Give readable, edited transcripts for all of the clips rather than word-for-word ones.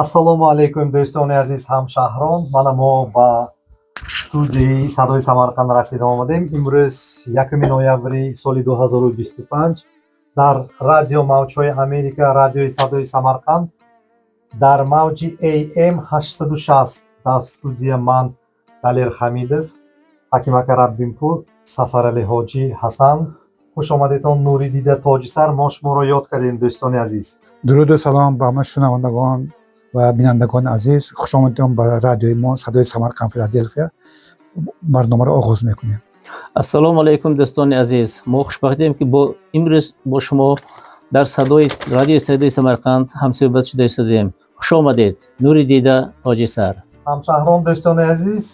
Ассалому алайкум дӯстони азиз ҳамшаҳрон. Мана мо ба студияи Садои Самарқанд расида омадем. Имрӯз 1 ноябри соли 2025 дар радио мавҷҳои Америка, радиои Садои Самарқанд дар мавҷи AM 860 дар студия ман Далер Хамидов, ҳакимака Раббинпур, Сафарали Ҳоҷӣ Ҳасан. хуш омадедон. Нури дида Тоҷисар мо шуморо ёд кардем дӯстони азиз. дуруду салом ба ҳама шунавандагон ва бинандагони азиз. Хуш омадед ба радиои мо Садои Самарқанд Филаделфия. барномаро оғоз мекунем. ассалому алайкум дӯстони азиз. Мо хушбахтем ки имрӯз бо шумо дар радиои Садои Самарқанд ҳамсӯҳбат шуда истодем. хуш омадед. Нури дида Тоҷисар. ҳамшаҳрон дӯстони азиз,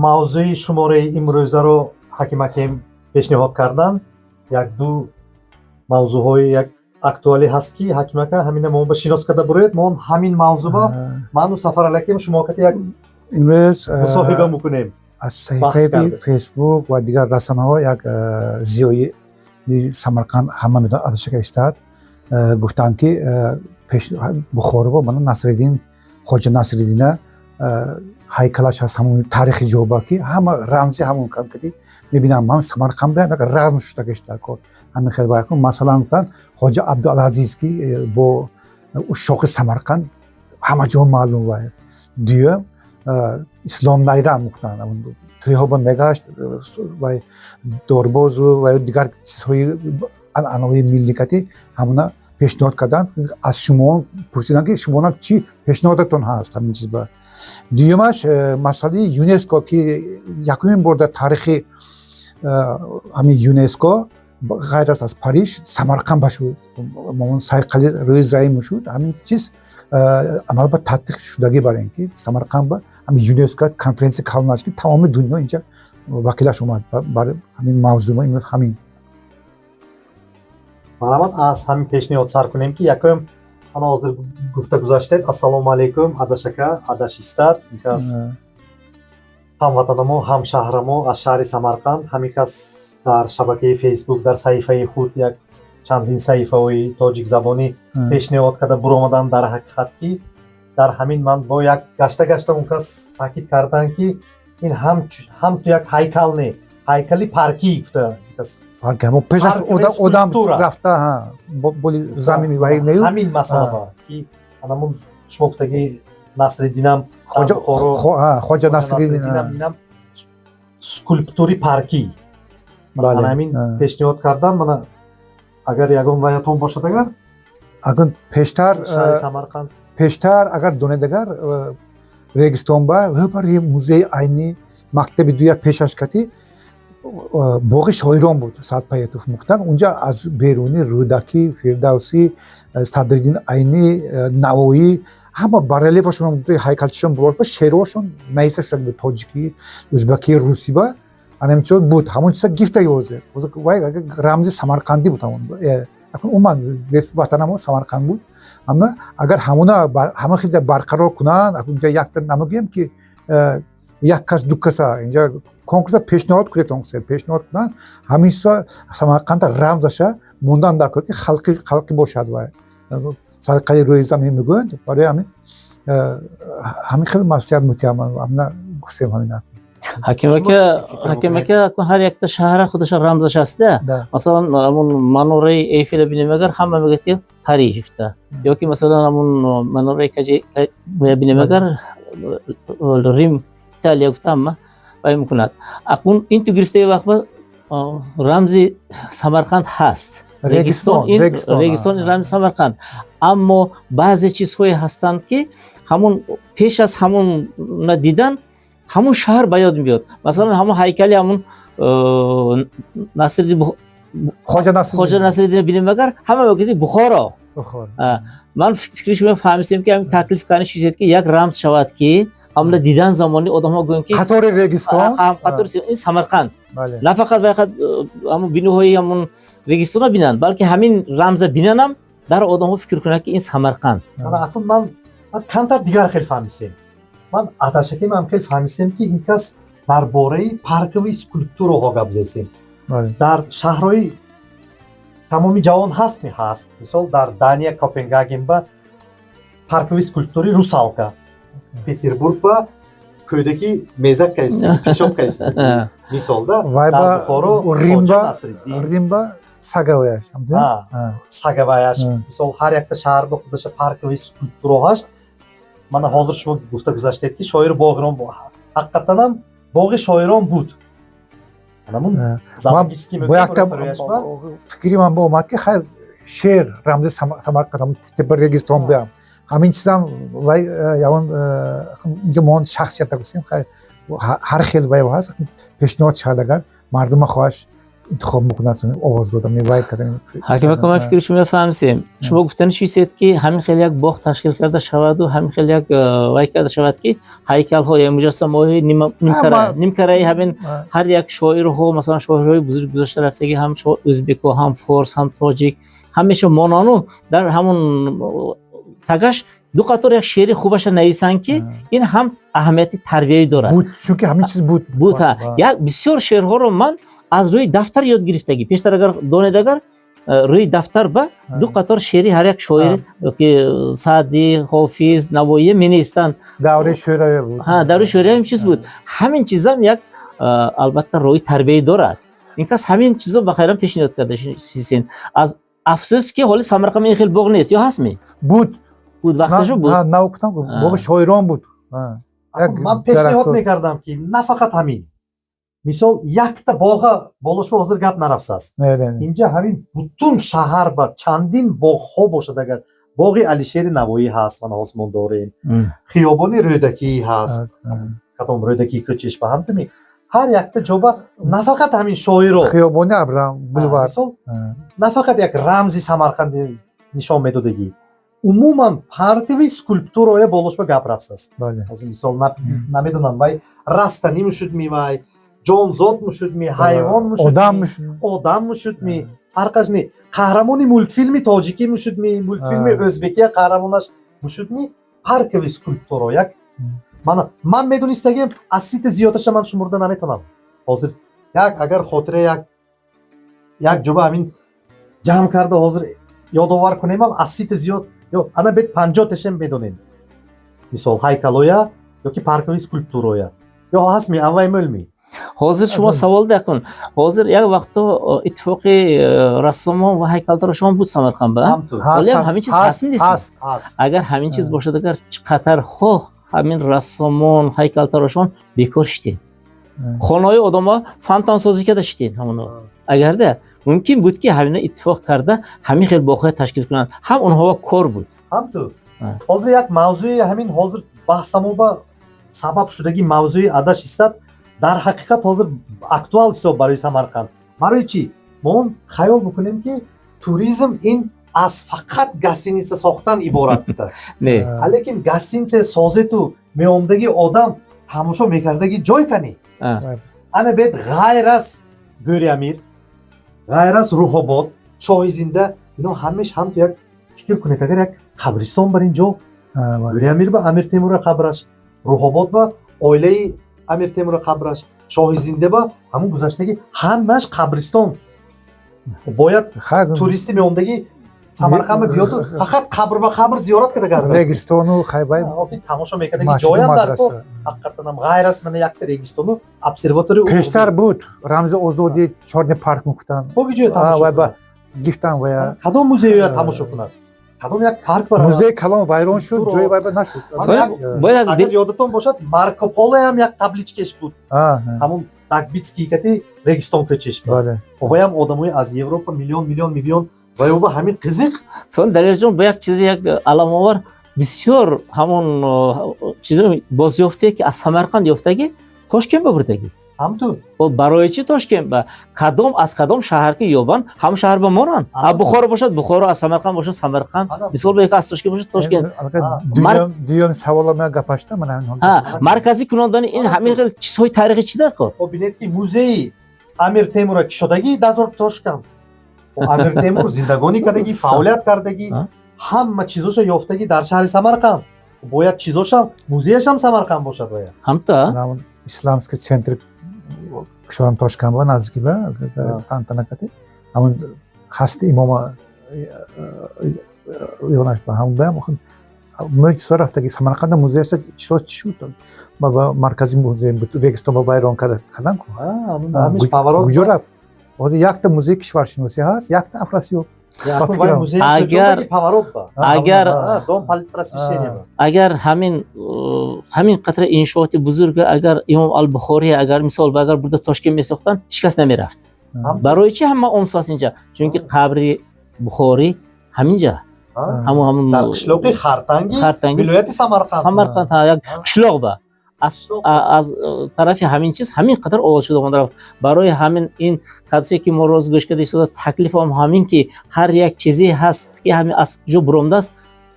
мавзӯи шумораи имрӯзаро ҳакимакем пешниҳод кардан. Як-ду мавзӯъҳои як актуалӣ ҳаст ки ҳакимака ҳамина мо ба шинос карда буроед. Мо ҳамин мавзӯъ ману Сафаралакем шумокати як имрӯз мусоҳиба мекунем. аз саҳифаи фейсбук ва дигар расанаҳо як зиёи Самарқанд ҳама медонад адашака истад. Гуфтанд ки бухоро мана Насриддин Хоҷа Насриддина ҳайкалаш ҳаст ҳамон таърихи ҷоба ки ҳама рамзи ҳамон кадӣ мебинам ман Самарқанд биям як разм шудагаш дар кор ҳамин хел байқум. Масалан гуфтанд Хоҷа Абдуалазиз ки бо шоқи Самарқанд ҳама ҷо маълум ва дуюм ислом найрам гуфтанд тӯйҳоба мегашт ва дорбозу ва дигар чизҳои анъанаҳои милликатӣ ҳамона пешниҳод карданд. аз шумо пурсиданд ки шумо чӣ пешниҳодатон ҳаст ҳамин чиз ба. дуюмаш масъалаи ЮНЕСКО ки якумин бор дар тарихи ҳамин ЮНЕСКО ғайр аз Париж Самарқанд башуд сайқали рӯи замин мешуд. ҳамин чиз амал ба татбиқ шудагӣ бар ин ки Самарқанд ба ҳамин ЮНЕСКО конференсия калонаш ки тамоми дунё инҷа вакилаш омад бар ҳамин мавзӯъ ҳамин. Марамат аз ҳамин пешниҳод сар кунем ки якум ана ҳозир гуфта гузаштед. Ассалому алайкум адашака адашистад инкас ҳамватанамо ҳамшаҳрамо аз шаҳри Самарқанд ҳамин кас дар шабакаи фейсбук дар саҳифаи худ як чандин саҳифаҳои тоҷикзабонӣ пешниҳод карда буромадан. дар ҳақиқат ки дар ҳамин ман бо як гашта он кас таъкид карданд ки ин ҳам ту як ҳайкал не ҳайкали паркӣ гуфта пеш аз одам рафта боли замини вай нею ҳамин масъала ба ки анамун шумо гуфтаги Насриддинам Хоҷа Насриддин инам скульптури паркӣ ҳамин пешниҳод кардан. мана агар ягон ваятон бошад агар пештар агар донед агар Регистонба рӯбарои музеи айни мактаби дуя пешаш кати боғи шоирон буд Саъдпаятов муктан унҷа аз беруни Рӯдакӣ, Фирдавсӣ, Садриддин Айнӣ, Навоӣ ҳама барелефашон ҳайкалчишон буд ва шеърҳошон нависа шуда буд тоҷикӣ, ӯзбакӣ, русӣ ба анамчо буд ҳамон чиза гифта ёзер вай рамзи самарқандӣ буд ҳамон уман ватанамо Самарқанд буд. аммо агар ҳамона ҳама хиза барқарор кунанд унҷа якта намегӯям ки як кас ду каса инҷа конкретно пешниҳод пешниҳод кунанд ҳамин чиза Самарқанда рамзаша мондан дар кор ки халқӣ бошад ва сайқали рӯи замин мегӯянд. барои ҳамин хеле маслиҳат мутиям амна гуфтем ҳамина. ҳакимака ҳар якта шаҳра худаша рамзаш аста. масалан ҳамун манораи Эйфела бинем агар ҳама мегӯяд ки Париж гуфта ёки масалан ҳамун манораи бинем агар Рим Италия гуфта ҳама вай мекунад. акун ин ту гирифтаи вақт рамзи Самарқанд ҳаст. Регистон рамзи Самарқанд. аммо баъзе чизҳое ҳастанд ки ҳамун пеш аз ҳамун дидан ҳамун шаҳр ба ёд меёд. масалан ҳамун ҳайкали ҳамун Хоҷа Насриддин бинем агар ҳама мегӯяд Бухоро. ман фикри шумо фаҳмистем ки ҳамин таклиф кардани чизест ки як рамз шавад ки ҳамна дидан замони одамҳо гӯянд ки қатори Регистон ин Самарқанд на фақат ҳамун биноҳои ҳамун Регистона бинанд балки ҳамин рамза бинанам дар одамҳо фикр кунанд ки ин Самарқанд. ман камтар дигар хел фаҳмистем. ман адашакем ҳам хел фаҳмистем ки ин кас дар бораи паркови скульптураҳо гап зесем. дар шаҳрҳои тамоми ҷаҳон ҳаст мисол дар Дания Копенгаген ба parkoviy skulpturi Rusalka. Peterburg va ko'ydagi mezak qaysi, peshobka qaysi. Misolda Vayba Buxoro Rimba Nasriddin. Rimba Sagavayash. Ha. Sagavayash. Misol har yakta shaharda xuddi parkoviy skulptura hash. Mana hozir shuma gufta guzashtayki, shoir Bog'ron bu. Haqiqatan ham bog'i shoiron bud. Mana bu Zamogiskiy bu yoqda fikrim ham bo'lmadiki, har she'r ramzi Samarqand tepa Registon bu ham. Haminchisi ham vay yavon jomon shaxsiyatda bo'lsa har xil vay hozir peshnod chalagan marduma xohish intihob miqdorini ovoz dodam vay kadam. Hakim aka men fikri shunga fahmsam. Shuma guftani shu setki, hamma xil yak bog' tashkilotlarda shavadu, hamma xil yak vaykada shavadki, haykalho ya mujassamoyi nimkaray hamin har yak shoirho, masalan shoirhoy buzurg guzashtarafdagi ham o'zbek ham fors ham tojik hamisha mononu dar hamun tagash دو قطار یک شعری خوبش نویسن که این هم اهمیتی تربیتی دارد. بود چون که همین چیز بود ها. یک بسیار شعرها رو من از روی دفتر یاد گرفتگی. پیشتر اگر دانیدگر روی دفتر با دو قطار شعری هر یک شاعر که سعدی، حافظ، نوایی مینویسن. دوره شعری بود. ها دوره شعری هم چیز بود. همین چیزا یک البته روی تربیتی دارد. این کس همین چیزا بخیرم پیشنهاد کرده سیسین. از افسوس که حالی سمرقند این خیلی باغ نیست یا هست می؟ بود وقتشو بود. نه ناوکتم باغ شاعران بود. من پیشنهاد میکردم که نه فقط همین. مثال یک تا باغ بالوش با حاضر گپ نرفساست. اینجا همین بوتون شهر با چندین باغ ها باشد اگر باغ علیشیر نوایی هست من آسمان داریم. خیابانی رودکی هست. کدام رودکی کوچش با هم تمی. هر یک تا جوبا نه فقط همین شاعرها. خیابانی ابرام بلوار. نه فقط یک رمزی سمرقند نشان میدادگی. عموما парковый скульптураое болошба гап рафсаст. Ҳозир мисол намедонам вай растани мушудми вай ҷонзод мушудми ҳайвон мушудми одам мушудми ҳарқашни қаҳрамони мультфилми тоҷикӣ мушудми мультфилми ӯзбекия қаҳрамонаш мушудми парковый скульптура як ман медонистагим аз сити зиёдаша ман шумурда наметавонам. Ҳозир як агар хотира як ҷоба ҳамин ҷамъ карда ҳозир ёдовар кунемам аз сити зиёд Yo, ana bet 50 tasham bedonем. Misol haykaloya yoki parkoviy skulpturoya. Yo hasmi avay mölmi. Hozir shuma savolda yakun. Hozir yak vaqtda ittifoqi rassomon va haykaltaroshon bud Samarqandda. Hali ham hamin chiz hasmi deysiz. Agar hamin chiz boshada agar qatar xoh hamin rassomon haykaltaroshon bekor ishdi. Xonoyi odamlar fontan sozikada ishdi hamon. Agarda mumkin budki hamina ittifoq karda hamma xil bog'lar tashkil qilan ham unho kor bud. Hamtu. Hozir yak mavzui hamin hozir bahsamoba sabab shudagi mavzui adash istat dar haqiqat hozir aktual hisob baroy Samarqand. Baroy chi? Mon xayol bukunem ki turizm in az faqat gastinitsa soxtan iborat buda. Ne. Lekin gastinitsa sozetu meomdagi odam tamosho mekardagi joy kani. Ana bet g'ayras Go'ryamir G'ayras Ruhobod, Shohizinda, ino hamish ham to yak fikr kuned agar yak qabriston bar injo. Go'ryamir ba Amir Temur qabrash, Ruhobod ba oilai Amir Temur qabrash, Shohizinda ba hamun guzashtagi hammash qabriston. Boyad turisti meomdagi Samarqandga biyod faqat qabr ba qabr ziyorat qiladi. Registonu Xaybay tamosha mekadagi joy ham dar. Haqiqatan ham G'ayras mana yakta registonu observatoriya peshtar bud. Ramzi Ozodi Chorni park muktan. Bogi joy tamosha. Va giftan va Kadom muzeyo tamosha kunad. Kadom yak park bar. Muzey kalon vayron shud, joy va nashud. Boyag agar yodatan boshad Marko Polo ham yak tablichkesh bud. Hamun Dagbitskiy kati registon ko'chish bud. Va ham odamoy az Yevropa million va yo'ba hamin qiziq. Son Dalirjon boyag chizi yak alamovar bisyor hamun chizi bozyofte ki as Samarqand yoftagi Toshkent ba burdagi. Hamtu. O baroychi Toshkent ba kadom az kadom shaharga yoban ham shahar ba moran. Buxoro boshad Buxoro, as Samarqand boshad Samarqand. Misol ba as Toshkent boshad Toshkent. Duyam savolama gapashda mana. Ha, markaziy kunondani in hamin xil chizoy tarixiy chida ko. O binetki muzey Amir Temur kishodagi dazor Toshkent. Amir Temur zindagoni kardagi, faoliyat kardagi, hamma chizosha yoftagi dar shahri Samarqand. Boyad chizosha muzeyаш ham Samarqand boshad boyad. Hamta islamskiy sentr kishon Toshkent va nazdikiba tantana kati. Amun xasti imoma yonash ba ham ham ما چیزا رفته که سمرقند موزه است چی شد با مرکزی موزه بود رگستان با ویران کرد خزان کو همش پاورات کجا رفت واسه یک تا موزه کشورشناسی هست یک تا افراسیاب وای موزه اگر- پاورات با اگر دом политпросвещения با اگر همین قطر انشاءات بزرگ اگر امام البخاری اگر مثال اگر burada تاشکند میساختن هیچ کس نمیرفت برای چی همه امساس اینجا چون که قبر بخاری همینجا همون در قشلوقی خرتنگی خرتنگی ولایت سمرقند سمرقند یک قشلاق با از طرف همین چیز همین قدر آواز شده آمده رفت برای همین این قضیه که ما روز گوش کرده است تکلیف هم همین که هر یک چیزی هست که همین از جو برآمده است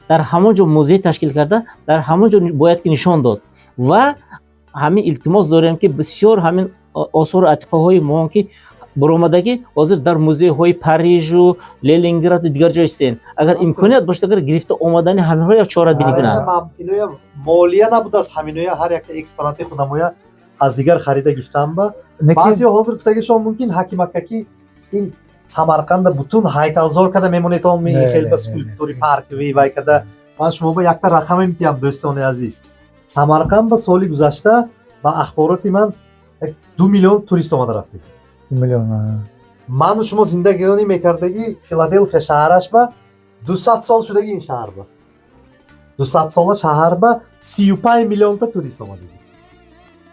در همون جو موزه تشکیل کرده در همون جو باید که نشان داد و همین التماس داریم که بسیار همین آثار عتیقه های ما که برآمدگی حاضر در موزه های پاریژ و لنینگراد و دیگر جای هستند اگر امکانیت باشه اگر گرفته آمدن همین ها یک چاره بینی کنند اینویا مالیه نبود از همینویا هر یک اکسپونات خودمویا از دیگر خریده گفتم با بعضی حاضر گفتگیشون ممکن حکیم اکاکی این سمرقند بتون هایکلزار کرده میمونه تا می خیلی با سکولپتوری پارک وی کرده من شما با یک تا رقم میتونم دوستان عزیز سمرقند با سالی گذشته با اخبارات من 2 میلیون توریست اومده رفته 2 میلیون من و شما زندگی میکردگی فیلادلفیا شهرش با 200 سال شدگی این شهر با 200 سال شهر با 35 میلیون تا توریست اومده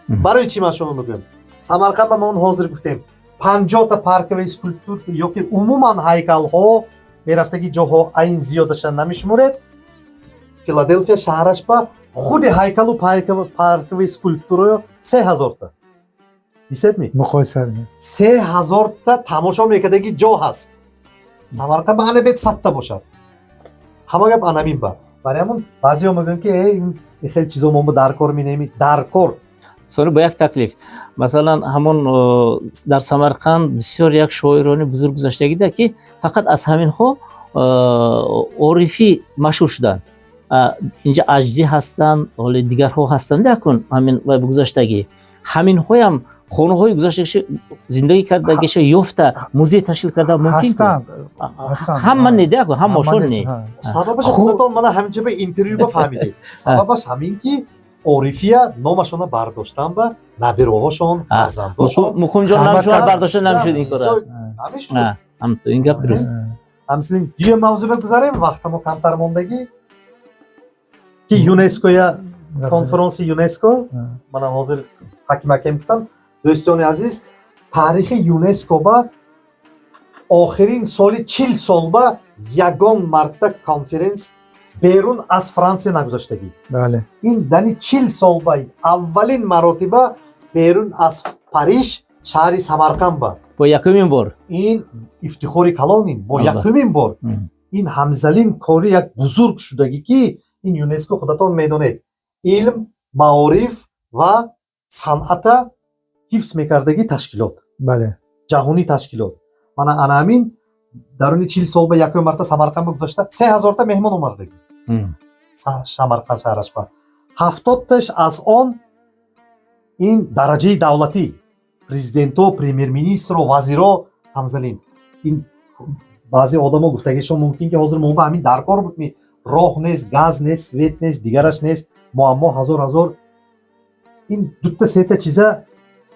برای چی من شما میگم سمرقند با ما حاضر گفتیم 50 تا پارک و اسکولپتور یا که عموما هیکل ها میرفتگی جاها این زیادش نمیشمرد فیلادلفیا شهرش با خود هیکل و پارک و اسکولپتور 3000 تا حساب می مقایسه می 3000 تا تماشا میکردگی جا هست سمرقند با انه بیت 100 تا باشد همه گپ انمین با برای همون بعضی ها میگن که این خیلی چیزا ما در کار می نمی در کار سوال با یک تکلیف مثلا همون در سمرقند بسیار یک شاعران بزرگ گذشتگی ده که فقط از همین ها عارفی مشهور شدن اینجا اجزی هستن ولی دیگر ها هستند نکن همین و گذشتگی همین های هم خانه های گذشتگی زندگی کردگیش یافته موزه تشکیل کرده ممکن هستند هم من نیده کن هم ماشون نی سببش خودتون من همینجا به اینترویو بفهمیدید سببش همین که عارفیه نامشون برداشتن با نبیروهاشون فرزنداشون مکم جان نامشون برداشته نمیشد این کاره همیش نه هم تو این گپ درست همچنین دیگه موضوع بگذاریم وقت ما کمتر موندگی که یونسکو یا کنفرانس یونسکو من حاضر حکیم حکیم گفتم دوستان عزیز تاریخ یونسکو با آخرین سال 40 سال با یگان مرتبه کنفرانس بیرون از فرانسه نگذاشتگی بله این دنی 40 سال با اولین مرتبه بیرون از پاریژ شهر سمرقند با یکمین بار این افتخاری کلانین با یکمین بار این همزلین کاری یک بزرگ شدگی که این یونسکو خودتان میدونید علم معارف و صنعت حفظ میکردگی تشکیلات بله جهانی تشکیلات من همین درون 40 سال به یک مرتبه سمرقند گذاشته 3000 تا مهمان اومدگی سمرقند شهرش با 70 تاش از آن این درجه دولتی پرزیدنتو پریمیر مینیستر و وزیرا همزلین این بعضی آدما گفتگیشون ممکن که حاضر ما با همین در کار بود می راه نیست گاز نیست سویت نیست دیگرش نیست معما هزار این دو تا سه تا چیزا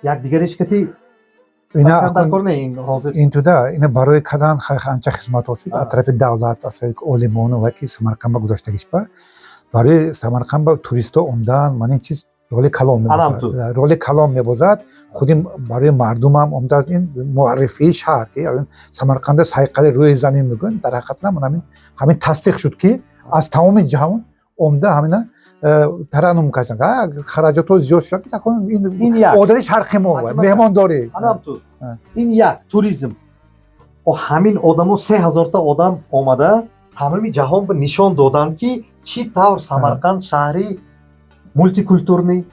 یک دیگرش کتی اینا در کار نه این حاضر این تو ده اینا برای کدان خانچه خدمات هست از طرف دولت از طرف علمان و کی سمرقند گذاشتگیش با برای سمرقند با توریستا اومدن من این چیز رول کلام می‌بازد رول کلام می‌بازد خودیم برای مردم هم اومدن این معرفی شهر که سمرقند سایقل روی زمین میگن در حقیقت همین تصدیق شد که از تمام جهان اومده همینا ترانم کردن خراجات زیاد شد این یک عادت شرق ما مهمان داره این یک توریسم و همین آدمو 3000 تا آدم اومده تمامی جهان به نشان دادن که چی طور سمرقند شهری مولتی کلتورنی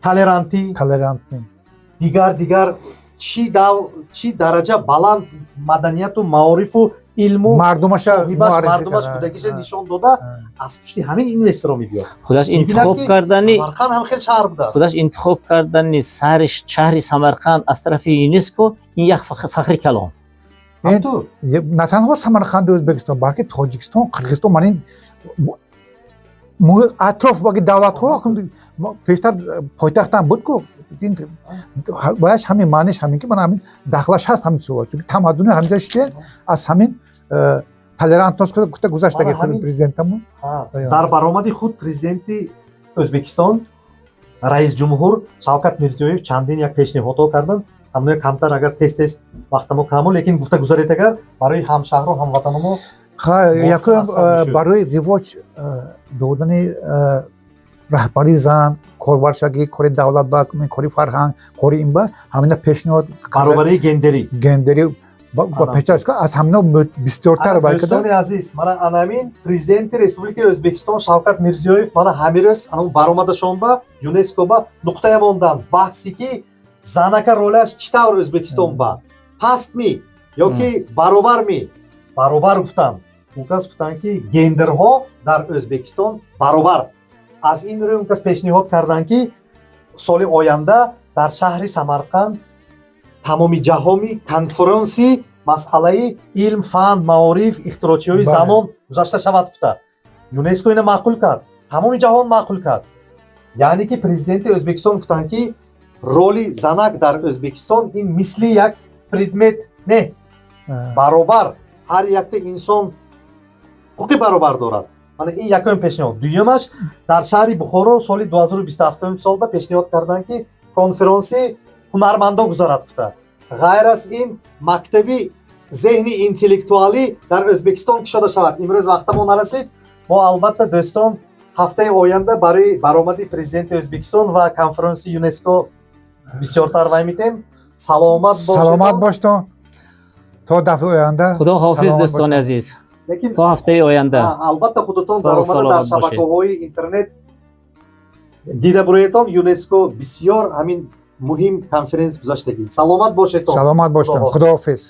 تالرانتی دیگر چی درجه بلند مدنیت و معارف و علم و مردمش بودگیش نشان داده از پشت همین اینوسترها میبیاد خودش انتخاب کردنی سمرقند هم خیلی شهر بوده خودش انتخاب کردنی شهر سمرقند از طرف یونسکو این یک فخر کلام نه تنها سمرقند و ازبکستان بلکه تاجیکستان قرقیزستان من این атроф боги давлатҳо пештар пойтахтам буд ку бояш ҳамин маъниш ҳамин ки ман ҳамин дахлаш ҳаст ҳамин суол чунки тамаддуни ҳамҷа шуде аз ҳамин толерантност гуфта гузаштаги худи президентамон дар баромади худ президенти Ӯзбекистон раис ҷумҳур Шавкат Мирзиёев чандин як пешниҳодҳо кардан ҳамоно камтар агар тез вақтамо камо лекин гуфта гузаред агар барои ҳамшаҳру ҳамватаномо якум барои ривоҷ додани раҳбари зан корбаршагӣ кори давлатбаг кори фарҳанг кори ин ба ҳамина пешниҳод баробарии гендерӣ аз ҳамино бисёртар дӯстони азиз мана анамин президенти Республикаи Ӯзбекистон Шавкат Мирзиёев мана ҳамирӯз анам баромадашон ба ЮНЕСКО ба нуқтае мондан баҳси ки занака ролаш чӣ тавр Ӯзбекистон ба пастми ёки баробарми баробар гуфтанд ункас гуфтанд ки гендерҳо дар Ӯзбекистон баробар аз ин рӯй ункас пешниҳод карданд ки соли оянда дар шаҳри Самарқанд тамоми ҷаҳони конференси масъалаи илм фан маориф ихтироочиҳои занон гузашта шавад гуфта ЮНЕСКО ина маъқул кард тамоми ҷаҳон маъқул кард яъне ки президенти Ӯзбекистон гуфтанд ки роли занак дар Ӯзбекистон ин мисли як предмет не баробар ҳар якта инсон ҳуқуқи баробар дорад мана ин якум пешниҳод дуюмаш дар шаҳри Бухоро соли 2027 сол ба пешниҳод карданд ки конференси ҳунармандо гузарад гуфта ғайр аз ин мактаби зеҳни интеллектуалӣ дар Ӯзбекистон кушода шавад имрӯз вақтамон нарасид мо албатта дӯстон ҳафтаи оянда барои баромади президенти Ӯзбекистон ва конференси ЮНЕСКО бисёртар вай митем саломат боштон то дафъи оянда худо ҳофиз дӯстони азиз то ҳафтаи оянда албатта худотон баромада дар шабакаҳои интернет дида буроятон ЮНЕСКО бисёр ҳамин муҳим конференс гузаштагӣ саломат бошед худоҳофиз